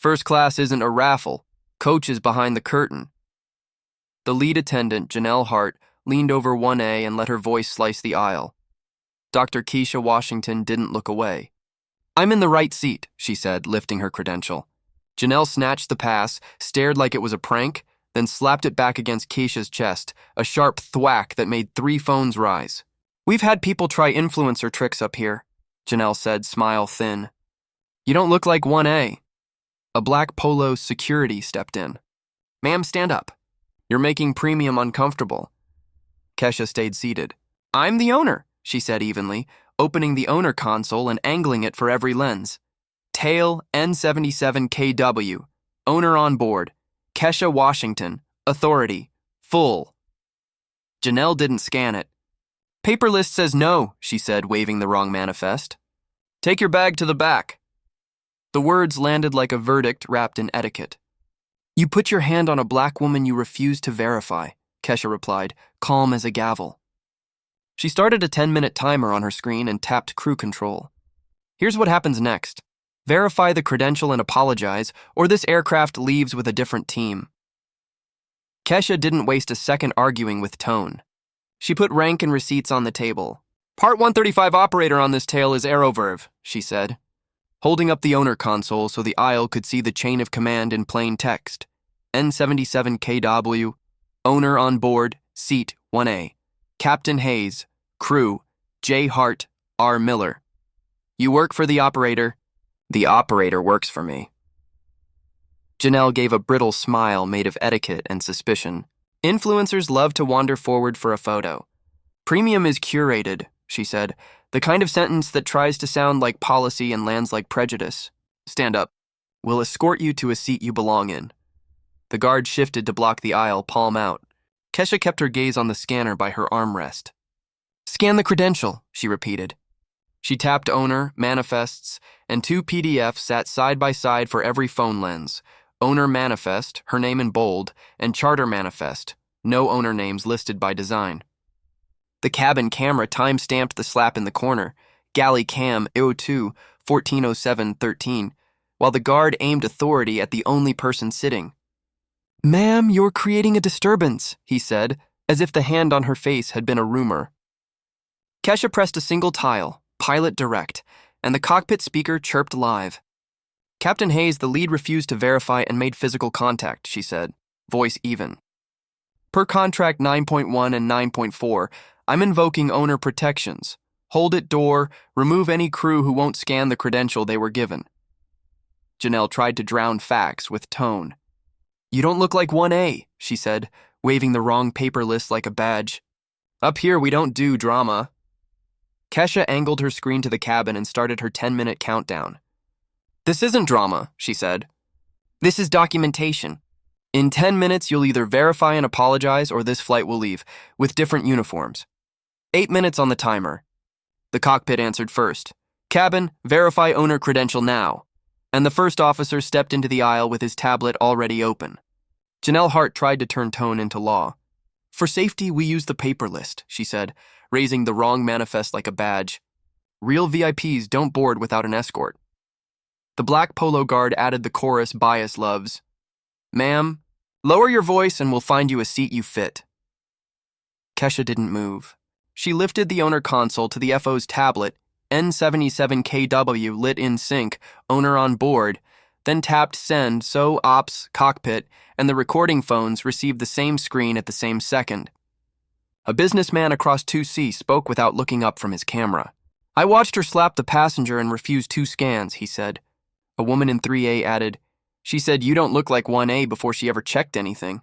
First class isn't a raffle. Coach is behind the curtain. The lead attendant, Janelle Hart, leaned over 1A and let her voice slice the aisle. Dr. Keisha Washington didn't look away. "I'm in the right seat," she said, lifting her credential. Janelle snatched the pass, stared like it was a prank, then slapped it back against Keisha's chest, a sharp thwack that made 3 phones rise. "We've had people try influencer tricks up here," Janelle said, smile thin. "You don't look like 1A. A black polo security stepped in. "Ma'am, stand up. You're making premium uncomfortable." Kesha stayed seated. "I'm the owner," she said evenly, opening the owner console and angling it for every lens. Tail N77KW, owner on board. Kesha Washington, authority, full. Janelle didn't scan it. "Paper list says no," she said, waving the wrong manifest. "Take your bag to the back." The words landed like a verdict wrapped in etiquette. "You put your hand on a black woman you refuse to verify," Kesha replied, calm as a gavel. She started a 10-minute timer on her screen and tapped crew control. "Here's what happens next. Verify the credential and apologize, or this aircraft leaves with a different team." Kesha didn't waste a second arguing with tone. She put rank and receipts on the table. "Part 135 operator on this tail is Aeroverve," she said, holding up the owner console so the aisle could see the chain of command in plain text. N77KW, owner on board, seat 1A. Captain Hayes, crew, J. Hart, R. Miller. "You work for the operator." "The operator works for me." Janelle gave a brittle smile made of etiquette and suspicion. "Influencers love to wander forward for a photo. Premium is curated," she said, "the kind of sentence that tries to sound like policy and lands like prejudice. Stand up. We'll escort you to a seat you belong in." The guard shifted to block the aisle, palm out. Kesha kept her gaze on the scanner by her armrest. "Scan the credential," she repeated. She tapped owner, manifests, and 2 PDFs sat side by side for every phone lens. Owner manifest, her name in bold, and charter manifest, no owner names listed by design. The cabin camera time-stamped the slap in the corner, galley cam 02 140713, while the guard aimed authority at the only person sitting. "Ma'am, you're creating a disturbance," he said, as if the hand on her face had been a rumor. Kesha pressed a single tile, pilot direct, and the cockpit speaker chirped live. "Captain Hayes, the lead refused to verify and made physical contact," she said, voice even. "Per contract 9.1 and 9.4, I'm invoking owner protections. Hold it door, remove any crew who won't scan the credential they were given." Janelle tried to drown facts with tone. "You don't look like 1A, she said, waving the wrong paper list like a badge. "Up here we don't do drama." Kesha angled her screen to the cabin and started her 10-minute countdown. "This isn't drama," she said. "This is documentation. In 10 minutes, you'll either verify and apologize or this flight will leave, with different uniforms. 8 minutes on the timer." The cockpit answered first. "Cabin, verify owner credential now." And the first officer stepped into the aisle with his tablet already open. Janelle Hart tried to turn tone into law. "For safety, we use the paper list," she said, raising the wrong manifest like a badge. "Real VIPs don't board without an escort." The black polo guard added the chorus Bias loves. "Ma'am, lower your voice and we'll find you a seat you fit." Kesha didn't move. She lifted the owner console to the FO's tablet, N77KW lit in sync, owner on board, then tapped send so ops, cockpit, and the recording phones received the same screen at the same second. A businessman across 2C spoke without looking up from his camera. "I watched her slap the passenger and refuse 2 scans, he said. A woman in 3A added, "She said you don't look like 1A before she ever checked anything."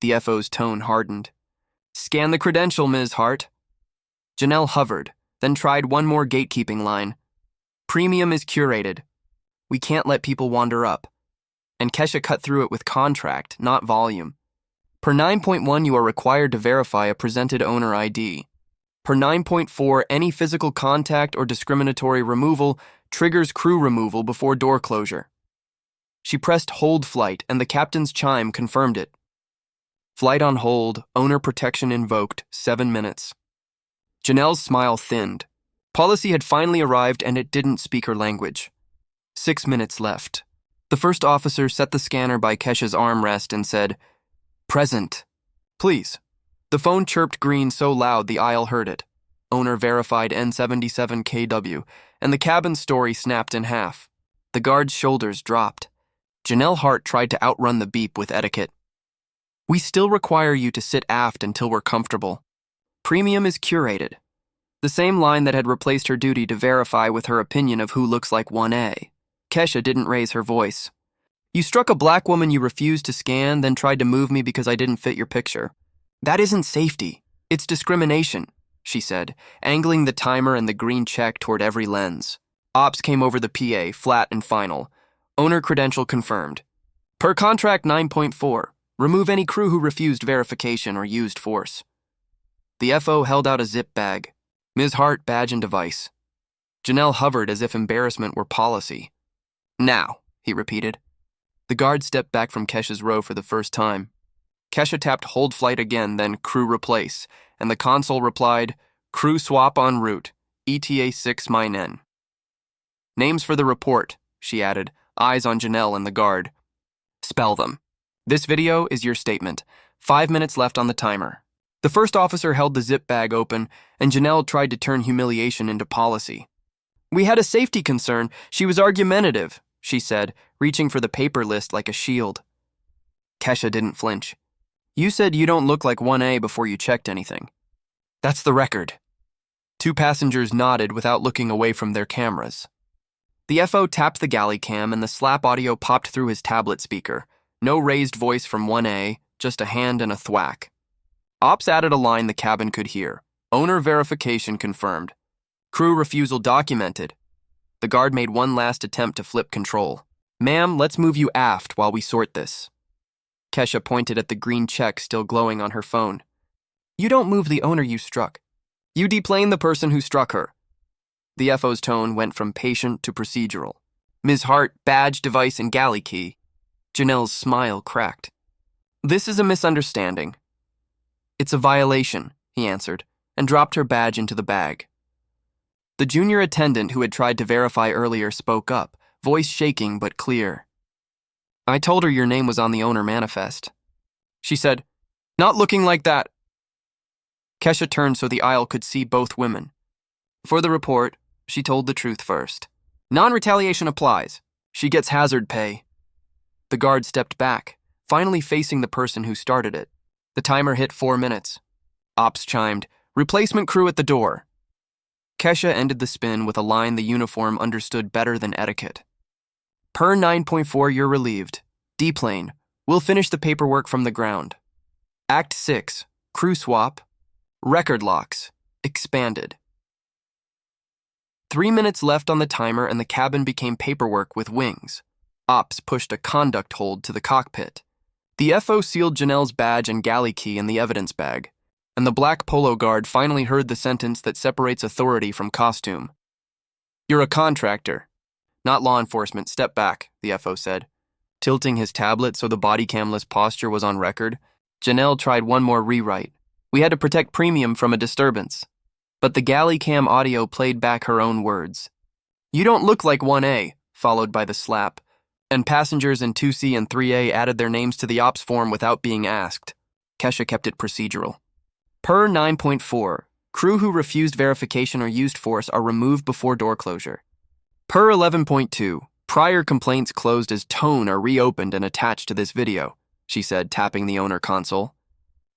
The FO's tone hardened. "Scan the credential, Ms. Hart." Janelle hovered, then tried one more gatekeeping line. "Premium is curated. We can't let people wander up." And Kesha cut through it with contract, not volume. Per 9.1, you are required to verify a presented owner ID. Per 9.4, any physical contact or discriminatory removal triggers crew removal before door closure. She pressed hold flight and the captain's chime confirmed it. Flight on hold, owner protection invoked, 7 minutes. Janelle's smile thinned. Policy had finally arrived and it didn't speak her language. 6 minutes left. The first officer set the scanner by Kesha's armrest and said, "Present. Please." The phone chirped green so loud the aisle heard it. Owner verified N77KW, and the cabin story snapped in half. The guard's shoulders dropped. Janelle Hart tried to outrun the beep with etiquette. "We still require you to sit aft until we're comfortable. Premium is curated." The same line that had replaced her duty to verify with her opinion of who looks like 1A. Kesha didn't raise her voice. "You struck a black woman you refused to scan, then tried to move me because I didn't fit your picture. That isn't safety. It's discrimination," she said, angling the timer and the green check toward every lens. Ops came over the PA, flat and final. Owner credential confirmed. Per contract 9.4, remove any crew who refused verification or used force. The FO held out a zip bag. Ms. Hart, badge and device. Janelle hovered as if embarrassment were policy. "Now," he repeated. The guard stepped back from Kesha's row for the first time. Kesha tapped hold flight again, then crew replace, and the console replied, "Crew swap en route, ETA 6-N." "Names for the report," she added, eyes on Janelle and the guard. "Spell them. This video is your statement. 5 minutes left on the timer." The first officer held the zip bag open, and Janelle tried to turn humiliation into policy. "We had a safety concern. She was argumentative," she said, reaching for the paper list like a shield. Kesha didn't flinch. "You said you don't look like 1A before you checked anything." "That's the record." Two passengers nodded without looking away from their cameras. The FO tapped the galley cam and the slap audio popped through his tablet speaker. No raised voice from 1A, just a hand and a thwack. Ops added a line the cabin could hear. Owner verification confirmed. Crew refusal documented. The guard made one last attempt to flip control. "Ma'am, let's move you aft while we sort this." Kesha pointed at the green check still glowing on her phone. "You don't move the owner you struck. You deplane the person who struck her." The FO's tone went from patient to procedural. "Ms. Hart, badge, device, and galley key." Janelle's smile cracked. "This is a misunderstanding." "It's a violation," he answered, and dropped her badge into the bag. The junior attendant who had tried to verify earlier spoke up, voice shaking but clear. "I told her your name was on the owner manifest." She said, "Not looking like that." Kesha turned so the aisle could see both women. For the report, she told the truth first. "Non-retaliation applies. She gets hazard pay." The guard stepped back, finally facing the person who started it. The timer hit 4 minutes. Ops chimed, "Replacement crew at the door." Kesha ended the spin with a line the uniform understood better than etiquette. "Per 9.4, you're relieved. D-plane, we'll finish the paperwork from the ground. Act 6, crew swap, record locks, expanded." 3 minutes left on the timer and the cabin became paperwork with wings. Ops pushed a conduct hold to the cockpit. The FO sealed Janelle's badge and galley key in the evidence bag, and the black polo guard finally heard the sentence that separates authority from costume. "You're a contractor, not law enforcement. Step back," the FO said. Tilting his tablet so the body camless posture was on record, Janelle tried one more rewrite. "We had to protect Premium from a disturbance." But the galley cam audio played back her own words. "You don't look like 1A, followed by the slap, and passengers in 2C and 3A added their names to the ops form without being asked. Kesha kept it procedural. Per 9.4, crew who refused verification or used force are removed before door closure. Per 11.2, prior complaints closed as tone are reopened and attached to this video, she said, tapping the owner console.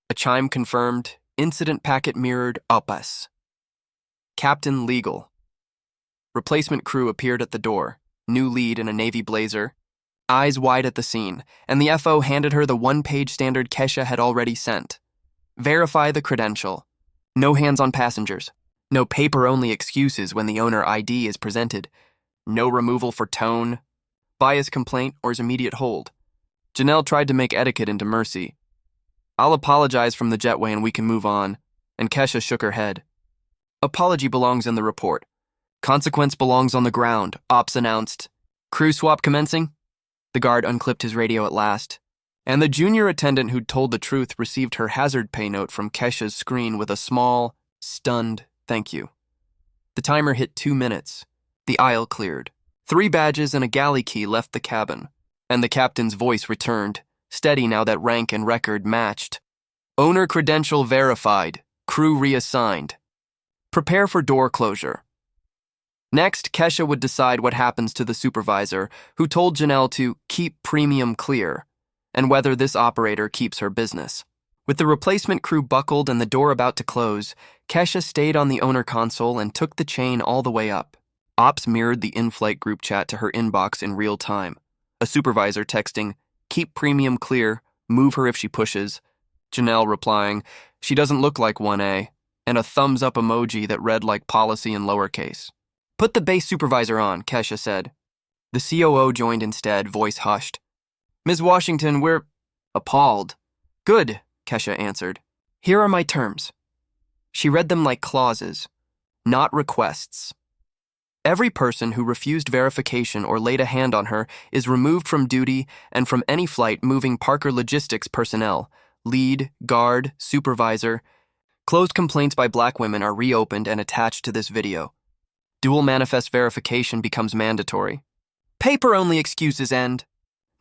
A chime confirmed, incident packet mirrored up us. Captain Legal. Replacement crew appeared at the door, new lead in a navy blazer, eyes wide at the scene, and the FO handed her the one-page standard Kesha had already sent. Verify the credential. No hands on passengers. No paper-only excuses when the owner ID is presented. No removal for tone, bias complaint, or immediate hold. Janelle tried to make etiquette into mercy. "I'll apologize from the jetway and we can move on," and Kesha shook her head. "Apology belongs in the report. Consequence belongs on the ground," Ops announced. "Crew swap commencing?" The guard unclipped his radio at last, and the junior attendant who'd told the truth received her hazard pay note from Kesha's screen with a small, stunned thank you. The timer hit 2 minutes. The aisle cleared. 3 badges and a galley key left the cabin. And the captain's voice returned, steady now that rank and record matched. Owner credential verified. Crew reassigned. Prepare for door closure. Next, Kesha would decide what happens to the supervisor, who told Janelle to keep premium clear, and whether this operator keeps her business. With the replacement crew buckled and the door about to close, Kesha stayed on the owner console and took the chain all the way up. Ops mirrored the in-flight group chat to her inbox in real time. A supervisor texting, "Keep premium clear, move her if she pushes." Janelle replying, "She doesn't look like 1A," and a thumbs-up emoji that read like policy in lowercase. "Put the base supervisor on," Kesha said. The COO joined instead, voice hushed. "Ms. Washington, we're..." Appalled. "Good," Kesha answered. "Here are my terms." She read them like clauses, not requests. Every person who refused verification or laid a hand on her is removed from duty and from any flight moving Parker Logistics personnel, lead, guard, supervisor. Closed complaints by Black women are reopened and attached to this video. Dual manifest verification becomes mandatory. Paper-only excuses end.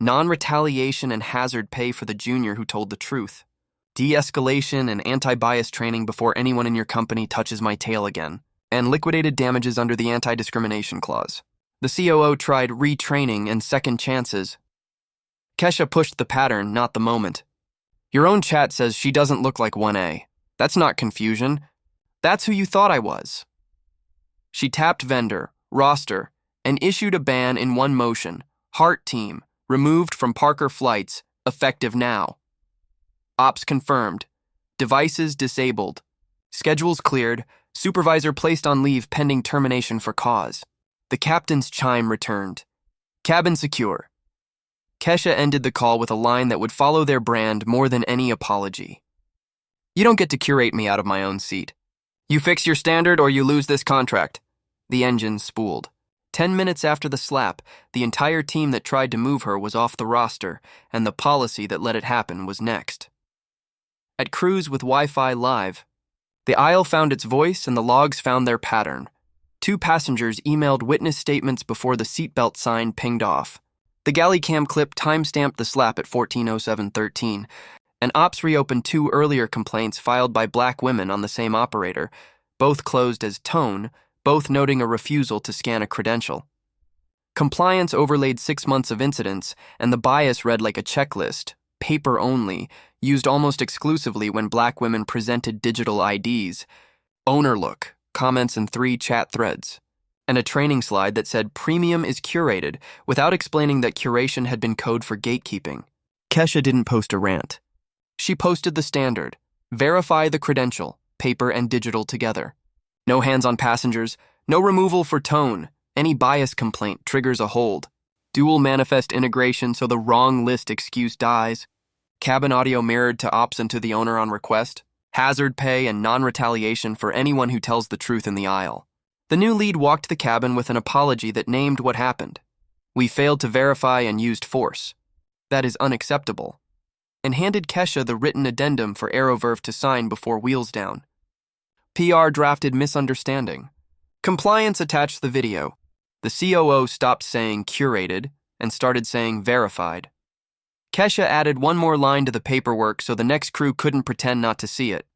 Non-retaliation and hazard pay for the junior who told the truth. De-escalation and anti-bias training before anyone in your company touches my tail again. And liquidated damages under the anti-discrimination clause. The COO tried retraining and second chances. Kesha pushed the pattern, not the moment. Your own chat says she doesn't look like 1A. That's not confusion. That's who you thought I was. She tapped vendor, roster, and issued a ban in one motion. Heart team, removed from Parker flights, effective now. Ops confirmed. Devices disabled. Schedules cleared. Supervisor placed on leave pending termination for cause. The captain's chime returned. Cabin secure. Kesha ended the call with a line that would follow their brand more than any apology. You don't get to curate me out of my own seat. You fix your standard or you lose this contract. The engine spooled. 10 minutes after the slap, the entire team that tried to move her was off the roster, and the policy that let it happen was next. At cruise with Wi-Fi live, the aisle found its voice and the logs found their pattern. 2 passengers emailed witness statements before the seatbelt sign pinged off. The galley cam clip timestamped the slap at 14:07:13, and Ops reopened 2 earlier complaints filed by Black women on the same operator, both closed as tone, both noting a refusal to scan a credential. Compliance overlaid 6 months of incidents, and the bias read like a checklist, paper only, used almost exclusively when Black women presented digital IDs. Owner look, comments in 3 chat threads, and a training slide that said premium is curated without explaining that curation had been code for gatekeeping. Kesha didn't post a rant. She posted the standard, verify the credential, paper and digital together. No hands on passengers, no removal for tone. Any bias complaint triggers a hold. Dual manifest integration so the wrong list excuse dies. Cabin audio mirrored to Ops and to the owner on request. Hazard pay and non-retaliation for anyone who tells the truth in the aisle. The new lead walked the cabin with an apology that named what happened. We failed to verify and used force. That is unacceptable. And handed Kesha the written addendum for Aeroverve to sign before wheels down. PR drafted misunderstanding. Compliance attached the video. The COO stopped saying curated and started saying verified. Kesha added one more line to the paperwork so the next crew couldn't pretend not to see it.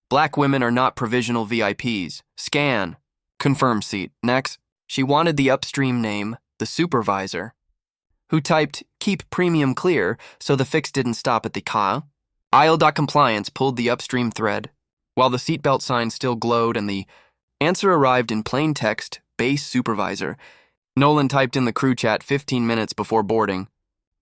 Black women are not provisional VIPs. Scan. Confirm seat. Next. She wanted the upstream name, the supervisor, who typed keep premium clear so the fix didn't stop at the ka. Aisle.compliance pulled the upstream thread, while the seatbelt sign still glowed and the answer arrived in plain text, base supervisor. Nolan typed in the crew chat 15 minutes before boarding.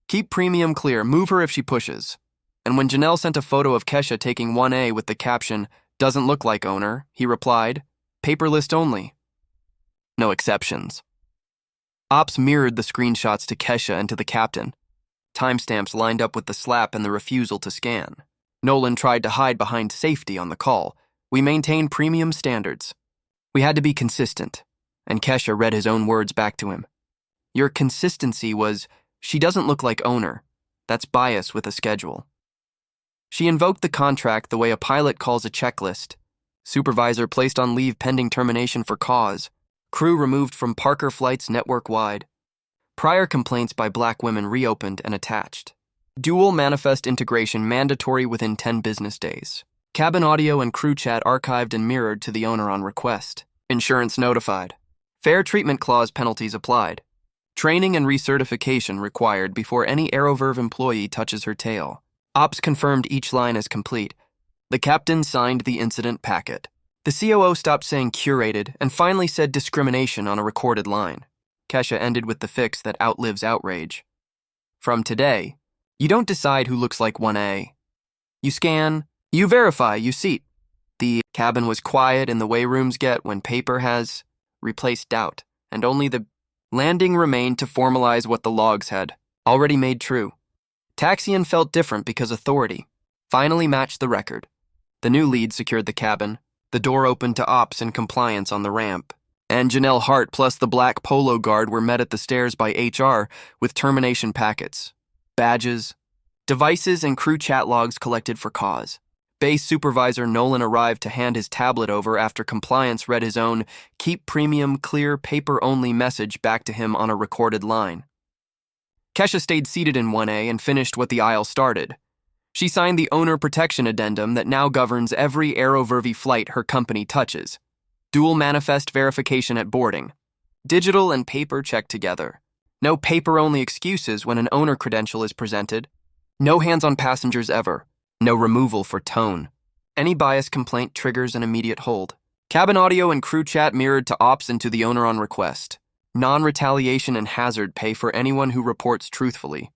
Keep premium clear, move her if she pushes. And when Janelle sent a photo of Kesha taking 1A with the caption, doesn't look like owner, he replied, paper list only. No exceptions. Ops mirrored the screenshots to Kesha and to the captain. Timestamps lined up with the slap and the refusal to scan. Nolan tried to hide behind safety on the call. We maintain premium standards. We had to be consistent. And Kesha read his own words back to him. Your consistency was, she doesn't look like owner. That's bias with a schedule. She invoked the contract the way a pilot calls a checklist. Supervisor placed on leave pending termination for cause. Crew removed from Parker flights network-wide. Prior complaints by black women reopened and attached. Dual manifest integration mandatory within 10 business days. Cabin audio and crew chat archived and mirrored to the owner on request. Insurance notified. Fair treatment clause penalties applied. Training and recertification required before any AeroVerve employee touches her tail. Ops confirmed each line as complete. The captain signed the incident packet. The COO stopped saying curated and finally said discrimination on a recorded line. Kesha ended with the fix that outlives outrage. From today, you don't decide who looks like 1A. You scan, you verify, you seat. The cabin was quiet in the way rooms get when paper has replaced doubt, and only the landing remained to formalize what the logs had already made true. Taxian felt different because authority finally matched the record. The new lead secured the cabin. The door opened to ops and compliance on the ramp. And Janelle Hart plus the black polo guard were met at the stairs by HR with termination packets, badges, devices, and crew chat logs collected for cause. Base supervisor Nolan arrived to hand his tablet over after compliance read his own keep premium clear paper-only message back to him on a recorded line. Kesha stayed seated in 1A and finished what the aisle started. She signed the owner protection addendum that now governs every AeroVerve flight her company touches. Dual manifest verification at boarding. Digital and paper checked together. No paper-only excuses when an owner credential is presented. No hands on passengers ever. No removal for tone. Any bias complaint triggers an immediate hold. Cabin audio and crew chat mirrored to ops and to the owner on request. Non-retaliation and hazard pay for anyone who reports truthfully.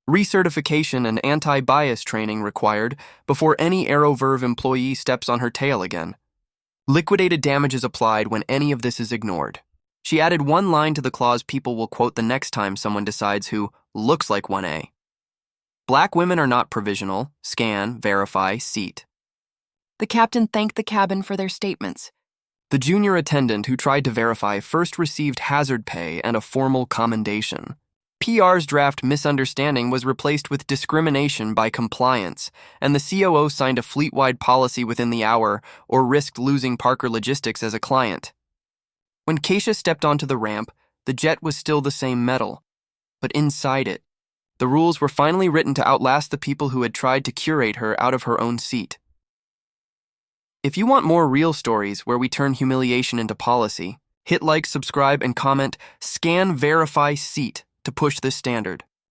Recertification and anti-bias training required before any AeroVerve employee steps on her tail again. Liquidated damages applied when any of this is ignored. She added one line to the clause people will quote the next time someone decides who looks like 1A. Black women are not provisional. Scan, verify, seat. The captain thanked the cabin for their statements. The junior attendant who tried to verify first received hazard pay and a formal commendation. PR's draft misunderstanding was replaced with discrimination by compliance, and the COO signed a fleet-wide policy within the hour or risked losing Parker Logistics as a client. When Keisha stepped onto the ramp, the jet was still the same metal, but inside it, the rules were finally written to outlast the people who had tried to curate her out of her own seat. If you want more real stories where we turn humiliation into policy, hit like, subscribe, and comment, scan, verify, seat to push this standard.